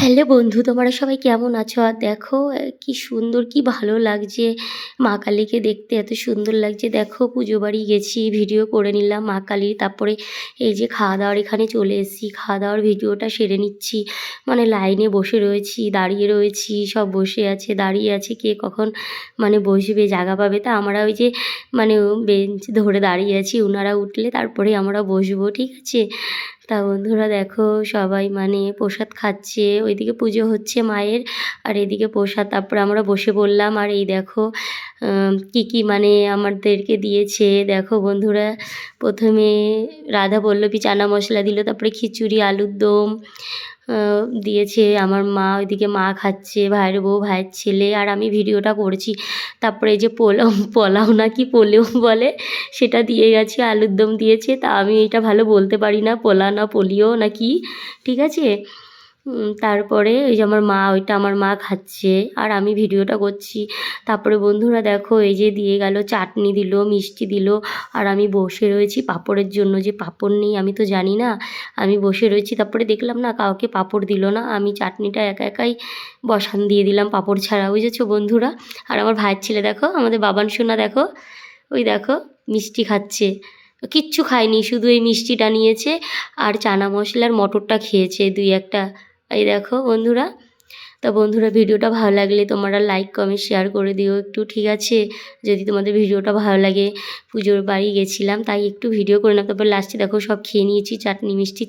Hello বন্ধু, তোমরা সবাই কেমন আছো? আর দেখো কি সুন্দর, কি ভালো লাগছে মা কালীকে দেখতে, এত সুন্দর লাগছে। দেখো পুজো বাড়ি গেছি, ভিডিও করে নিলাম মা কালীর। তারপরে এই যে খাওয়া দাওয়ার এখানে চলে এসেছি, খাওয়া দাওয়ার ভিডিওটা সেরে নিচ্ছি। মানে লাইনে বসে রয়েছি, দাঁড়িয়ে রয়েছি, সব বসে আছে, দাঁড়িয়ে আছে, কে কখন মানে বসবে, জায়গা পাবে। তা আমরা ওই যে মানে বেঞ্চ ধরে দাঁড়িয়ে আছি, ওনারা উঠলে তারপরে আমরা বসবো, ঠিক আছে। তা বন্ধুরা দেখো সবাই মানে প্রসাদ খাচ্ছে, ওইদিকে পুজো হচ্ছে মায়ের, আর এদিকে প্রসাদ। তারপরে আমরা বসে পড়লাম। আর এই দেখো কি কি মানে আমাদেরকে দিয়েছে দেখো বন্ধুরা। প্রথমে রাধা পল্লবী চানা মশলা দিল, তারপরে খিচুড়ি, আলুর দম দিয়েছে আমার মা। ওইদিকে মা খাচ্ছে, ভাইয়ের বউ, ভাইয়ের ছেলে, আর আমি ভিডিওটা করছি। তারপরে এই যে পোলাও, পোলাও না কি পোলেও বলে, সেটা দিয়ে গেছে, আলুর দম দিয়েছে। তা আমি এটা ভালো বলতে পারি না, পোলা না পোলিও না কি, ঠিক আছে। তারপরে ওই যে আমার মা, ওইটা আমার মা খাচ্ছে আর আমি ভিডিওটা করছি। তারপরে বন্ধুরা দেখো এই যে দিয়ে গেল, চাটনি দিল, মিষ্টি দিল, আর আমি বসে রয়েছি পাঁপড়ের জন্য। যে পাঁপড় নেই আমি তো জানি না, আমি বসে রয়েছি। তারপরে দেখলাম না কাউকে পাঁপড় দিল না, আমি চাটনিটা একা একাই বসান দিয়ে দিলাম পাঁপড় ছাড়া, বুঝেছো বন্ধুরা। আর আমার ভাইয়ের ছেলে দেখো, আমাদের বাবান সোনা দেখো, ওই দেখো মিষ্টি খাচ্ছে, কিচ্ছু খায়নি, শুধু এই মিষ্টিটা নিয়েছে আর চানা মশলার মটরটা খেয়েছে দুই একটা। এই দেখো বন্ধুরা। তা বন্ধুরা ভিডিওটা ভালো লাগলে তোমরা লাইক কমেন্ট শেয়ার করে দিও একটু, ঠিক আছে। যদি তোমাদের ভিডিওটা ভালো লাগে, পুজোর বাড়ি গেছিলাম তাই একটু ভিডিও করে না। তারপর লাস্টে দেখো সব খেয়ে নিয়েছি, চাটনি মিষ্টি